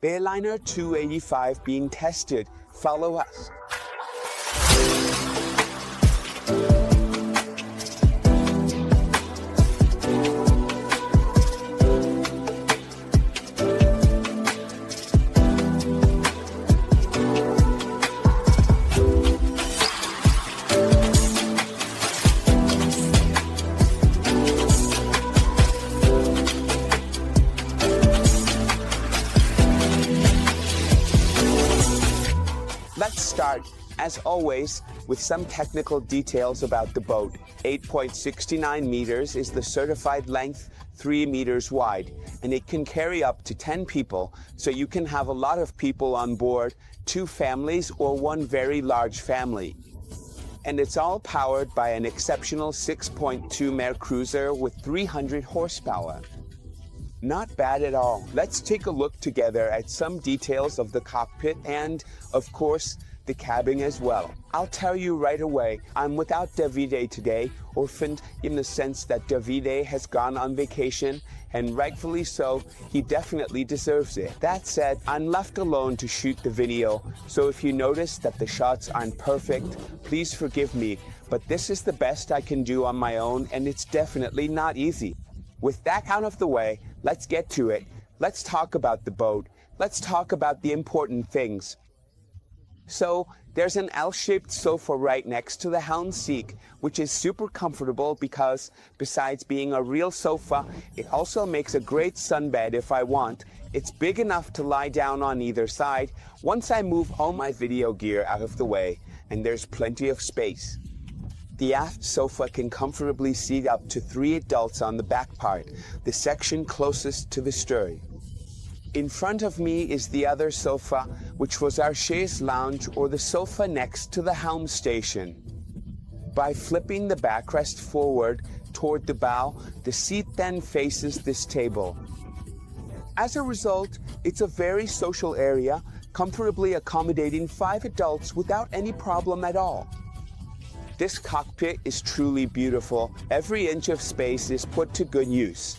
Bayliner 285 being tested. Follow us. Let's start, as always, with some technical details about the boat. 8.69 meters is the certified length, 3 meters wide, and it can carry up to 10 people, so you can have a lot of people on board, 2 families or 1 very large family. And it's all powered by an exceptional 6.2 Mercruiser with 300 horsepower. Not bad at all. Let's take a look together at some details of the cockpit and, of course, the cabin as well. I'll tell you right away, I'm without Davide today, orphaned in the sense that Davide has gone on vacation, and rightfully so, he definitely deserves it. That said, I'm left alone to shoot the video, so if you notice that the shots aren't perfect, please forgive me, but this is the best I can do on my own, and it's definitely not easy. With that out of the way, let's get to it. Let's talk about the boat. Let's talk about the important things. So, there's an L-shaped sofa right next to the Helm seat, which is super comfortable because, besides being a real sofa, it also makes a great sunbed if I want. It's big enough to lie down on either side once I move all my video gear out of the way, and there's plenty of space. The aft sofa can comfortably seat up to 3 adults on the back part, the section closest to the stern. In front of me is the other sofa, which was our chaise lounge or the sofa next to the helm station. By flipping the backrest forward toward the bow, the seat then faces this table. As a result, it's a very social area, comfortably accommodating 5 adults without any problem at all. This cockpit is truly beautiful. Every inch of space is put to good use.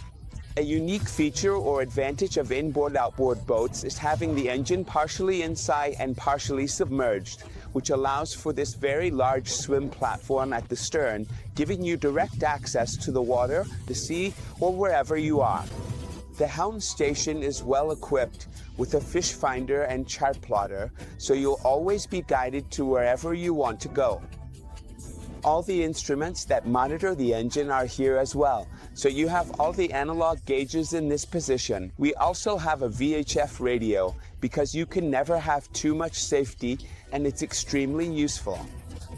A unique feature or advantage of inboard-outboard boats is having the engine partially inside and partially submerged, which allows for this very large swim platform at the stern, giving you direct access to the water, the sea, or wherever you are. The helm station is well equipped with a fish finder and chart plotter, so you'll always be guided to wherever you want to go. All the instruments that monitor the engine are here as well, so you have all the analog gauges in this position. We also have a VHF radio because you can never have too much safety, and it's extremely useful.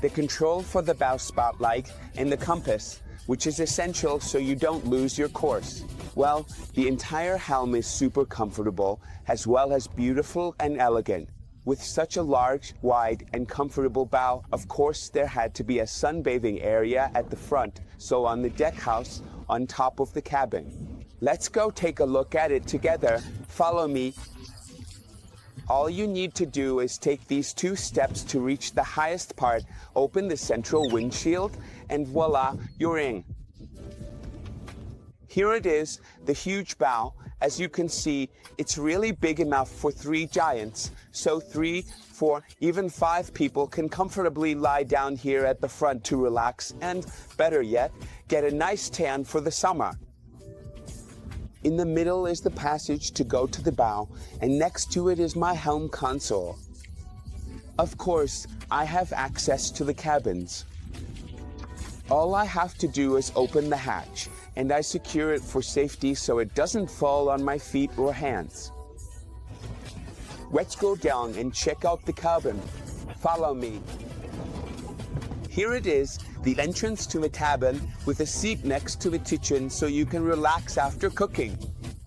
The control for the bow spotlight and the compass, which is essential so you don't lose your course. Well, the entire helm is super comfortable as well as beautiful and elegant. With such a large, wide, and comfortable bow, of course there had to be a sunbathing area at the front, so on the deck house, on top of the cabin. Let's go take a look at it together. Follow me. All you need to do is take these 2 steps to reach the highest part, open the central windshield, and voila, you're in. Here it is, the huge bow. As you can see, it's really big enough for 3 giants, so 3, 4, even 5 people can comfortably lie down here at the front to relax and, better yet, get a nice tan for the summer. In the middle is the passage to go to the bow, and next to it is my helm console. Of course, I have access to the cabins. All I have to do is open the hatch, and I secure it for safety so it doesn't fall on my feet or hands. Let's go down and check out the cabin. Follow me. Here it is, the entrance to the cabin with a seat next to the kitchen so you can relax after cooking.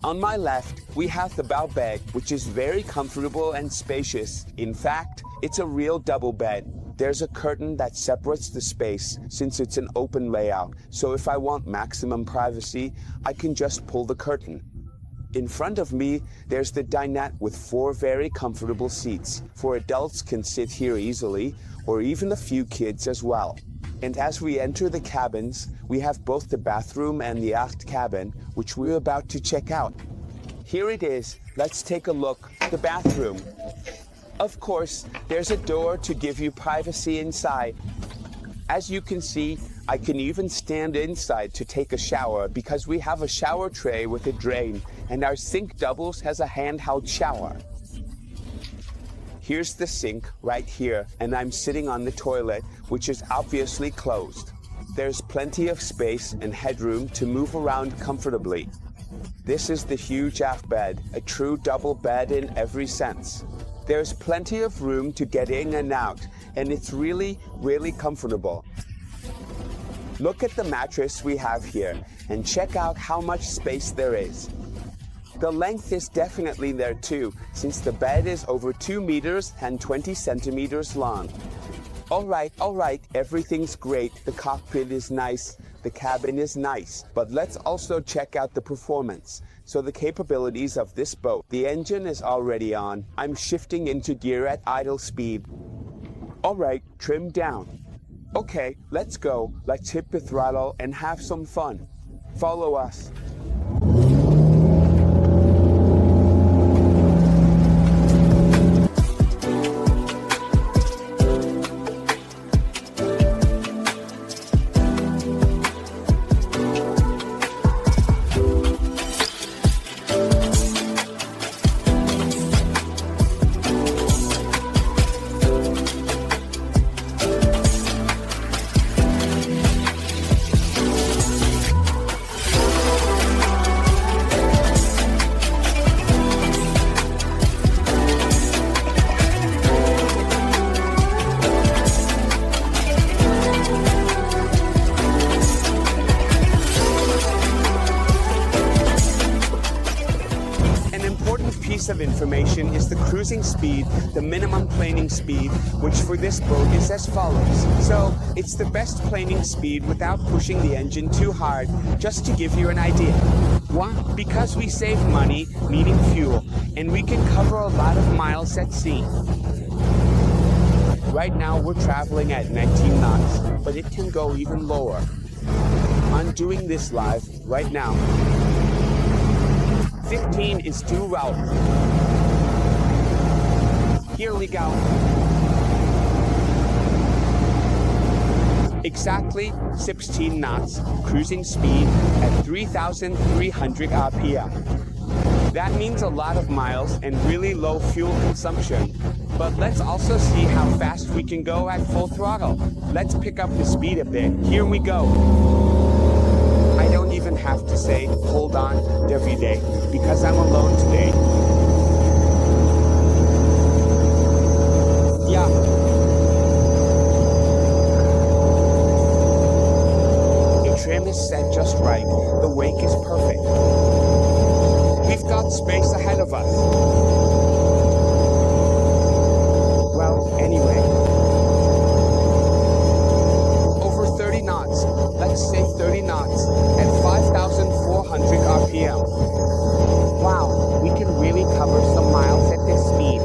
On my left, we have the bow bed, which is very comfortable and spacious. In fact, it's a real double bed. There's a curtain that separates the space since it's an open layout, so if I want maximum privacy, I can just pull the curtain. In front of me, there's the dinette with 4 very comfortable seats. 4 adults can sit here easily, or even a few kids as well. And as we enter the cabins, we have both the bathroom and the aft cabin, which we're about to check out. Here it is. Let's take a look. The bathroom. Of course, there's a door to give you privacy inside. As you can see, I can even stand inside to take a shower because we have a shower tray with a drain, and our sink doubles as a handheld shower. Here's the sink right here, and I'm sitting on the toilet, which is obviously closed. There's plenty of space and headroom to move around comfortably. This is the huge aft bed, a true double bed in every sense. There's plenty of room to get in and out, and it's really, really comfortable. Look at the mattress we have here, and check out how much space there is. The length is definitely there too, since the bed is over 2 meters and 20 centimeters long. All right, everything's great. The cockpit is nice, the cabin is nice, but let's also check out the performance. So the capabilities of this boat. The engine is already on. I'm shifting into gear at idle speed. All right, trim down. Okay, let's go. Let's hit the throttle and have some fun. Follow us. Piece of information is the cruising speed, the minimum planing speed, which for this boat is as follows. So it's the best planing speed without pushing the engine too hard, just to give you an idea. One, because we save money, meaning fuel, and we can cover a lot of miles at sea. Right now we're traveling at 19 knots, but it can go even lower. I'm doing this live right now. 15 is too low. Here we go. Exactly 16 knots, cruising speed at 3,300 RPM. That means a lot of miles and really low fuel consumption. But let's also see how fast we can go at full throttle. Let's pick up the speed a bit. Here we go. I don't even have to say, hold on, Davide, because I'm alone today. Yeah. The trim is set just right. The wake is perfect. We've got space ahead of us. Well, anyway. Over 30 knots. Let's say 30 knots at 5,400 RPM. Wow, we can really cover some miles at this speed.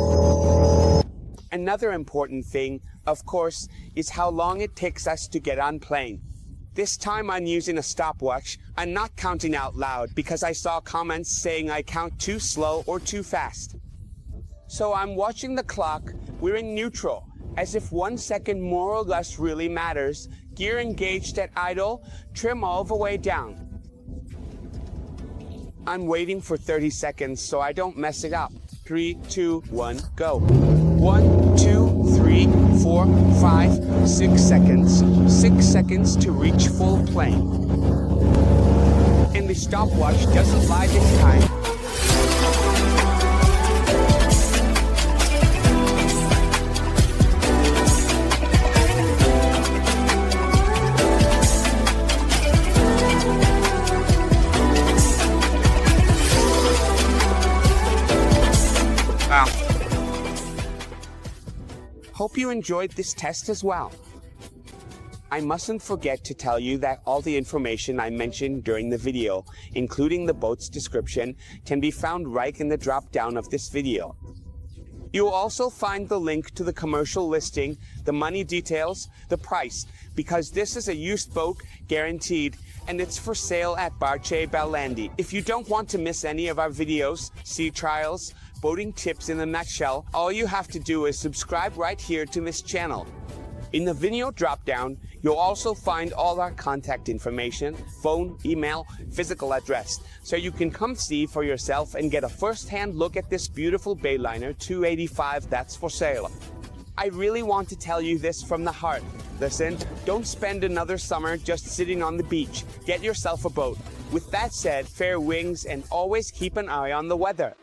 Another important thing, of course, is how long it takes us to get on plane. This time I'm using a stopwatch. I'm not counting out loud because I saw comments saying I count too slow or too fast. So I'm watching the clock. We're in neutral, as if 1 second more or less really matters. Gear engaged at idle, trim all the way down. I'm waiting for 30 seconds so I don't mess it up. 3, 2, 1, go. 1, 2, 3, 4, 5, 6 seconds. 6 seconds to reach full plane. And the stopwatch doesn't lie this time. Hope you enjoyed this test as well. I mustn't forget to tell you that all the information I mentioned during the video, including the boat's description, can be found right in the drop-down of this video. You'll also find the link to the commercial listing, the money details, the price, because this is a used boat, guaranteed, and it's for sale at Barche Balandi. If you don't want to miss any of our videos, sea trials, boating tips in a nutshell, all you have to do is subscribe right here to this channel. In the video drop-down, you'll also find all our contact information, phone, email, physical address, so you can come see for yourself and get a first-hand look at this beautiful Bayliner 285 that's for sale. I really want to tell you this from the heart. Listen, don't spend another summer just sitting on the beach. Get yourself a boat. With that said, fair winds and always keep an eye on the weather.